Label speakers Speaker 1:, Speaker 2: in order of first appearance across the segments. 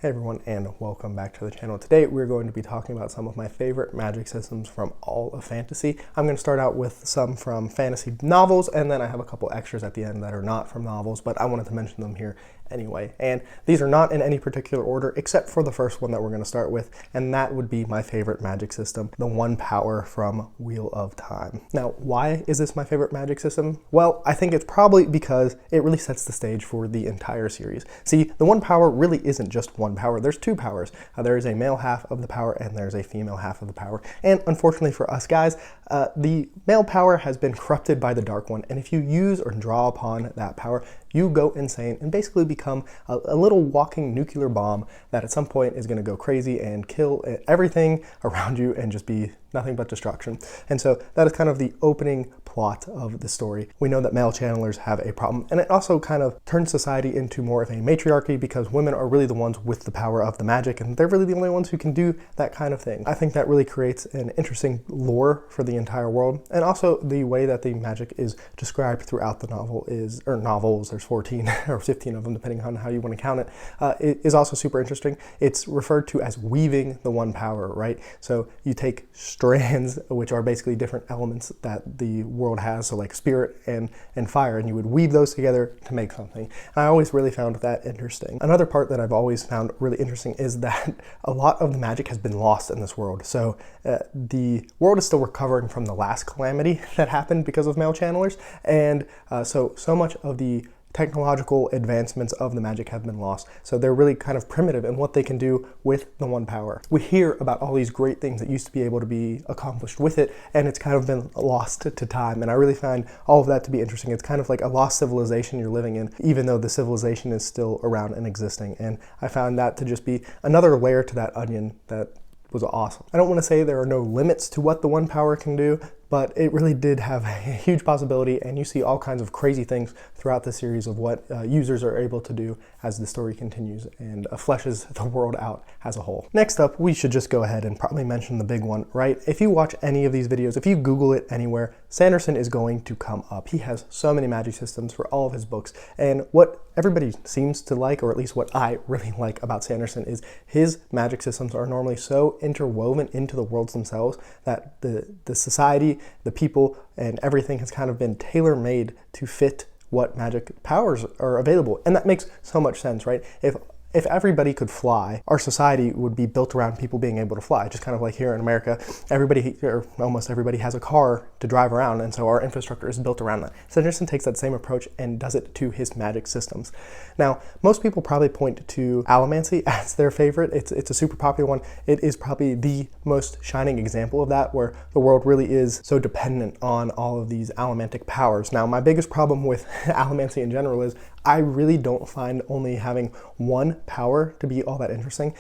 Speaker 1: Hey everyone, and welcome back to the channel. Today we're going to be talking about some of my favorite magic systems from all of fantasy. I'm going to start out with some from fantasy novels, and then I have a couple extras at the end that are not from novels, but I wanted to mention them here anyway. And these are not in any particular order except for the first one that we're going to start with, and that would be my favorite magic system, the One Power from Wheel of Time. Now, why is this my favorite magic system? Well, I think it's probably because it really sets the stage for the entire series. See, the One Power really isn't just one power. There's two powers. There is a male half of the power and there's a female half of the power. And unfortunately for us guys, the male power has been corrupted by the Dark One, and if you use or draw upon that power, you go insane and basically become a little walking nuclear bomb that at some point is going to go crazy and kill everything around you and just be nothing but destruction. And so that is kind of the opening plot of the story. We know that male channelers have a problem, and it also kind of turns society into more of a matriarchy because women are really the ones with the power of the magic, and they're really the only ones who can do that kind of thing. I think that really creates an interesting lore for the entire world, and also the way that the magic is described throughout the novel is, or novels, there's 14 or 15 of them depending on how you want to count it, is also super interesting. It's referred to as weaving the one power, right? So you take strands, which are basically different elements that the world has, so like spirit and fire, and you would weave those together to make something. And I always really found that interesting. Another part that I've always found really interesting is that a lot of the magic has been lost in this world. So the world is still recovering from the last calamity that happened because of male channelers, and so much of the technological advancements of the magic have been lost. So they're really kind of primitive in what they can do with the one power. We hear about all these great things that used to be able to be accomplished with it, and it's kind of been lost to time. And I really find all of that to be interesting. It's kind of like a lost civilization you're living in, even though the civilization is still around and existing. And I found that to just be another layer to that onion that was awesome. I don't want to say there are no limits to what the one power can do, but it really did have a huge possibility, and you see all kinds of crazy things throughout the series of what users are able to do as the story continues and fleshes the world out as a whole. Next up, we should just go ahead and probably mention the big one, right? If you watch any of these videos, if you Google it anywhere, Sanderson is going to come up. He has so many magic systems for all of his books, and what everybody seems to like, or at least what I really like about Sanderson, is his magic systems are normally so interwoven into the worlds themselves that the society, the people, and everything has kind of been tailor-made to fit what magic powers are available. And that makes so much sense, right? If everybody could fly, our society would be built around people being able to fly. Just kind of like here in America, everybody, or almost everybody, has a car to drive around, and so our infrastructure is built around that. Sanderson takes that same approach and does it to his magic systems. Now, most people probably point to Allomancy as their favorite. It's a super popular one. It is probably the most shining example of that, where the world really is so dependent on all of these allomantic powers. Now, my biggest problem with Allomancy in general is I really don't find only having one power to be all that interesting.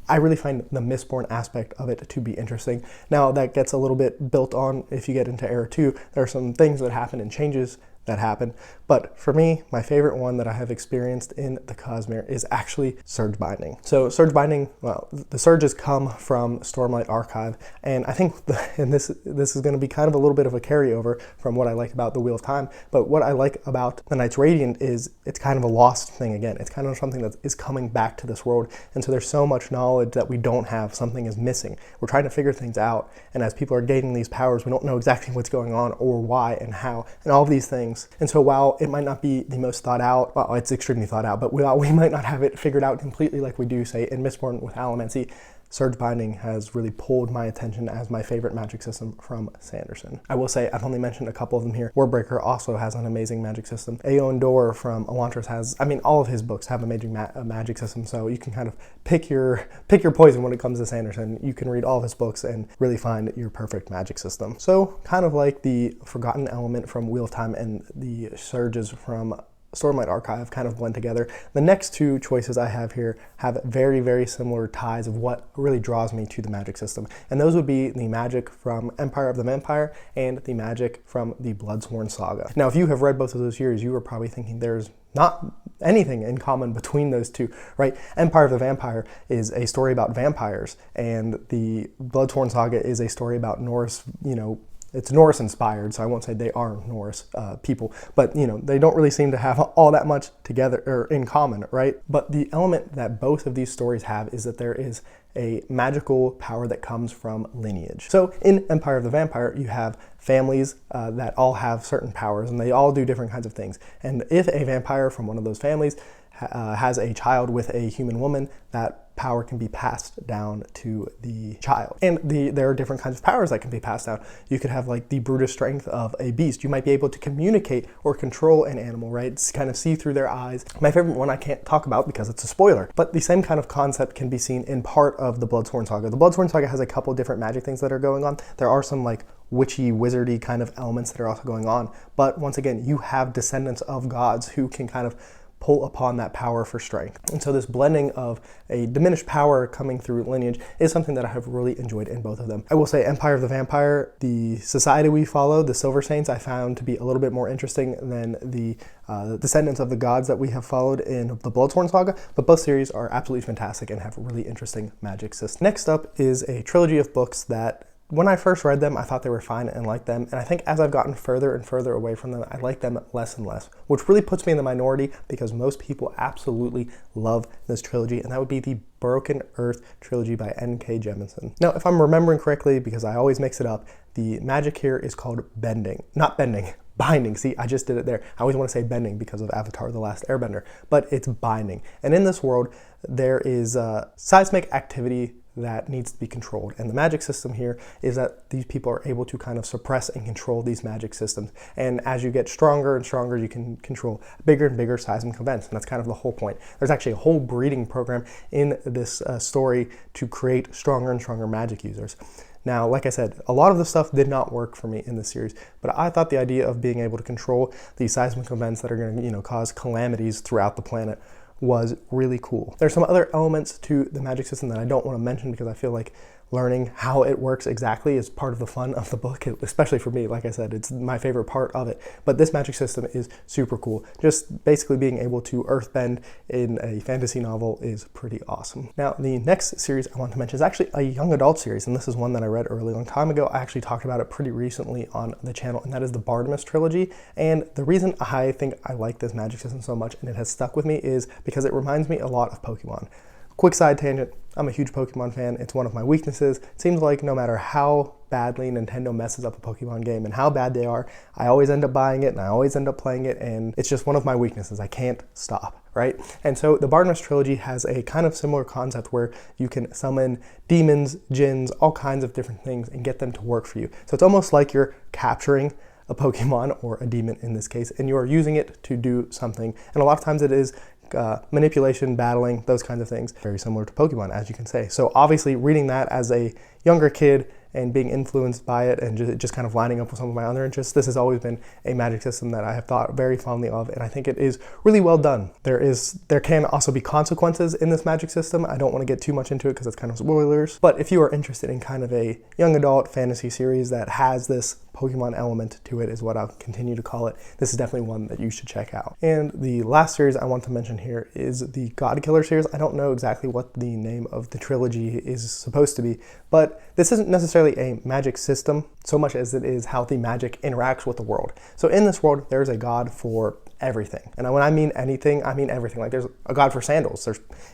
Speaker 1: I really find the Mistborn aspect of it to be interesting. Now, that gets a little bit built on if you get into Era 2. There are some things that happen and changes that happen, but for me, my favorite one that I have experienced in the Cosmere is actually Surge Binding. So Surge Binding, well, the surges come from Stormlight Archive, and I think, this is going to be kind of a little bit of a carryover from what I like about the Wheel of Time, but what I like about the Knights Radiant is it's kind of a lost thing again. It's kind of something that is coming back to this world, and so there's so much knowledge that we don't have. Something is missing. We're trying to figure things out, and as people are gaining these powers, we don't know exactly what's going on or why and how, and all of these things. And so while it might not be the most thought out, well, it's extremely thought out, but while we might not have it figured out completely like we do, say, in Mistborn with Allomancy, Surge Binding has really pulled my attention as my favorite magic system from Sanderson. I will say, I've only mentioned a couple of them here. Warbreaker also has an amazing magic system. Aeon Door from Elantris has, I mean, all of his books have amazing magic system, so you can kind of pick your poison when it comes to Sanderson. You can read all of his books and really find your perfect magic system. So kind of like the Forgotten Element from Wheel of Time and the Surges from Stormlight Archive kind of blend together. The next two choices I have here have very, very similar ties of what really draws me to the magic system. And those would be the magic from Empire of the Vampire and the magic from the Bloodsworn Saga. Now, if you have read both of those series, you are probably thinking there's not anything in common between those two, right? Empire of the Vampire is a story about vampires, and the Bloodsworn Saga is a story about Norse, it's Norse inspired, so I won't say they are Norse people, but they don't really seem to have all that much together or in common, right? But the element that both of these stories have is that there is a magical power that comes from lineage. So in Empire of the Vampire, you have families that all have certain powers, and they all do different kinds of things. And if a vampire from one of those families has a child with a human woman, that power can be passed down to the child. And there are different kinds of powers that can be passed down. You could have like the brutish strength of a beast. You might be able to communicate or control an animal, right? It's kind of see through their eyes. My favorite one I can't talk about because it's a spoiler, but the same kind of concept can be seen in part of the Bloodsworn Saga. The Bloodsworn Saga has a couple different magic things that are going on. There are some like witchy, wizardy kind of elements that are also going on. But once again, you have descendants of gods who can kind of pull upon that power for strength. And so this blending of a diminished power coming through lineage is something that I have really enjoyed in both of them. I will say Empire of the Vampire, the society we follow, the Silver Saints, I found to be a little bit more interesting than the descendants of the gods that we have followed in the Bloodsworn Saga, but both series are absolutely fantastic and have really interesting magic systems. Next up is a trilogy of books that when I first read them, I thought they were fine and liked them. And I think as I've gotten further and further away from them, I like them less and less, which really puts me in the minority because most people absolutely love this trilogy. And that would be the Broken Earth trilogy by N.K. Jemisin. Now, if I'm remembering correctly, because I always mix it up, the magic here is called bending, not bending. Binding. See, I just did it there. I always want to say bending because of Avatar: The Last Airbender, but it's binding. And in this world, there is seismic activity that needs to be controlled. And the magic system here is that these people are able to kind of suppress and control these magic systems. And as you get stronger and stronger, you can control bigger and bigger seismic events. And that's kind of the whole point. There's actually a whole breeding program in this story to create stronger and stronger magic users. Now, like I said, a lot of the stuff did not work for me in this series, but I thought the idea of being able to control these seismic events that are going to, cause calamities throughout the planet was really cool. There's some other elements to the magic system that I don't want to mention because I feel like learning how it works exactly is part of the fun of the book, especially for me. Like I said, it's my favorite part of it. But this magic system is super cool. Just basically being able to earthbend in a fantasy novel is pretty awesome. Now, the next series I want to mention is actually a young adult series, and this is one that I read a really long time ago. I actually talked about it pretty recently on the channel, and that is the Bartimaeus trilogy. And the reason I think I like this magic system so much and it has stuck with me is because it reminds me a lot of Pokemon. Quick side tangent, I'm a huge Pokemon fan. It's one of my weaknesses. It seems like no matter how badly Nintendo messes up a Pokemon game and how bad they are, I always end up buying it and I always end up playing it, and it's just one of my weaknesses. I can't stop, right? And so the Bartimaeus trilogy has a kind of similar concept where you can summon demons, djinns, all kinds of different things and get them to work for you. So it's almost like you're capturing a Pokemon, or a demon in this case, and you are using it to do something. And a lot of times it is manipulation, battling, those kinds of things. Very similar to Pokemon, as you can say. So obviously reading that as a younger kid and being influenced by it and just kind of lining up with some of my other interests, this has always been a magic system that I have thought very fondly of, and I think it is really well done. There can also be consequences in this magic system. I don't want to get too much into it because it's kind of spoilers, but if you are interested in kind of a young adult fantasy series that has this Pokemon element to it, is what I'll continue to call it, this is definitely one that you should check out. And the last series I want to mention here is the God Killer series. I don't know exactly what the name of the trilogy is supposed to be, but this isn't necessarily a magic system so much as it is how the magic interacts with the world. So in this world, there's a god for everything. And when I mean anything, I mean everything. Like there's a god for sandals.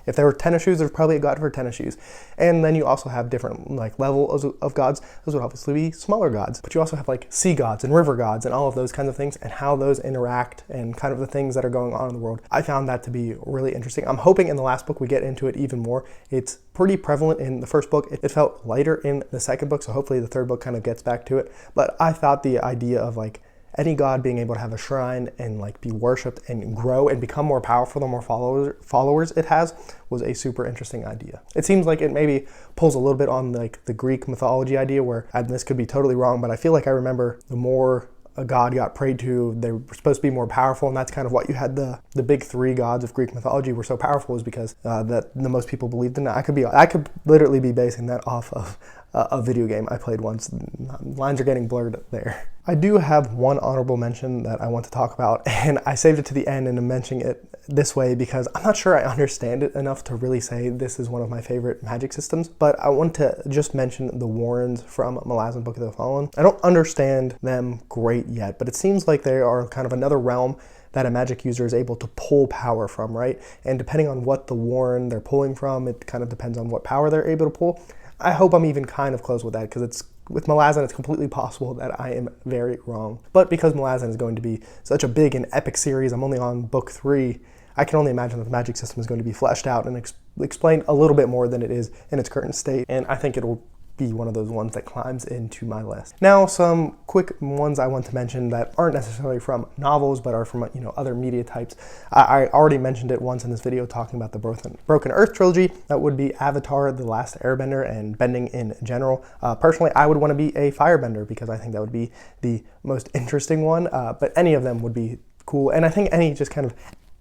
Speaker 1: If there were tennis shoes, there's probably a god for tennis shoes. And then you also have different like levels of gods. Those would obviously be smaller gods. But you also have like sea gods and river gods and all of those kinds of things and how those interact and kind of the things that are going on in the world. I found that to be really interesting. I'm hoping in the last book we get into it even more. It's pretty prevalent in the first book. It felt lighter in the second book, so hopefully the third book kind of gets back to it. But I thought the idea of like any god being able to have a shrine and like be worshipped and grow and become more powerful the more followers it has was a super interesting idea. It seems like it maybe pulls a little bit on like the Greek mythology idea where, and this could be totally wrong, but I feel like I remember the more a god got prayed to, they were supposed to be more powerful, and that's kind of what you had the big three gods of Greek mythology were so powerful is because that the most people believed in that. I could literally be basing that off of a video game I played once. Lines are getting blurred there. I do have one honorable mention that I want to talk about, and I saved it to the end and I'm mentioning it this way because I'm not sure I understand it enough to really say this is one of my favorite magic systems, but I want to just mention the Warrens from Malazan Book of the Fallen. I don't understand them great yet, but it seems like they are kind of another realm that a magic user is able to pull power from, right? And depending on what the Warren they're pulling from, it kind of depends on what power they're able to pull. I hope I'm even kind of close with that, because with Malazan, it's completely possible that I am very wrong. But because Malazan is going to be such a big and epic series, I'm only on book 3, I can only imagine that the magic system is going to be fleshed out and explained a little bit more than it is in its current state, and I think it'll be one of those ones that climbs into my list. Now, some quick ones I want to mention that aren't necessarily from novels, but are from other media types. I already mentioned it once in this video talking about the Broken Earth trilogy. That would be Avatar: The Last Airbender and bending in general. Personally, I would want to be a firebender because I think that would be the most interesting one, but any of them would be cool. And I think any just kind of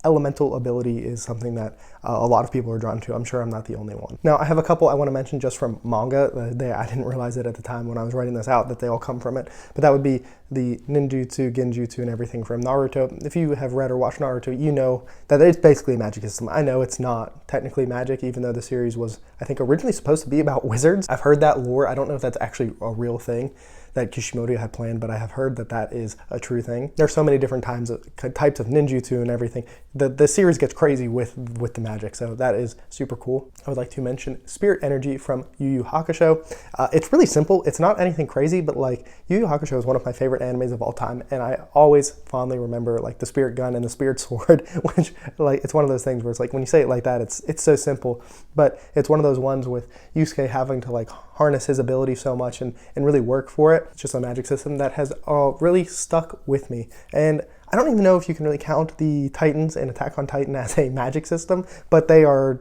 Speaker 1: elemental ability is something that a lot of people are drawn to. I'm sure I'm not the only one. Now, I have a couple I want to mention just from manga. I didn't realize it at the time when I was writing this out that they all come from it, but that would be the ninjutsu, genjutsu, and everything from Naruto. If you have read or watched Naruto, you know that it's basically a magic system. I know it's not technically magic, even though the series was, I think, originally supposed to be about wizards. I've heard that lore. I don't know if that's actually a real thing that Kishimoto had planned, but I have heard that that is a true thing. There's so many different types of ninjutsu and everything. The series gets crazy with the magic, so that is super cool. I would like to mention Spirit Energy from Yu Yu Hakusho. It's really simple. It's not anything crazy, but like Yu Yu Hakusho is one of my favorite animes of all time, and I always fondly remember like the spirit gun and the spirit sword, which like it's one of those things where it's like when you say it like that, it's so simple, but it's one of those ones with Yusuke having to like harness his ability so much and really work for it. It's just a magic system that has really stuck with me. And I don't even know if you can really count the Titans and Attack on Titan as a magic system, but they are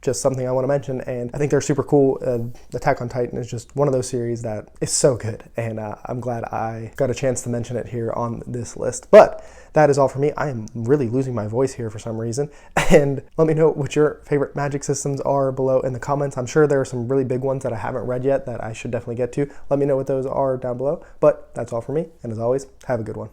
Speaker 1: just something I want to mention, and I think they're super cool. Attack on Titan is just one of those series that is so good, and I'm glad I got a chance to mention it here on this list. But that is all for me. I am really losing my voice here for some reason, and let me know what your favorite magic systems are below in the comments. I'm sure there are some really big ones that I haven't read yet that I should definitely get to. Let me know what those are down below, but that's all for me, and as always, have a good one.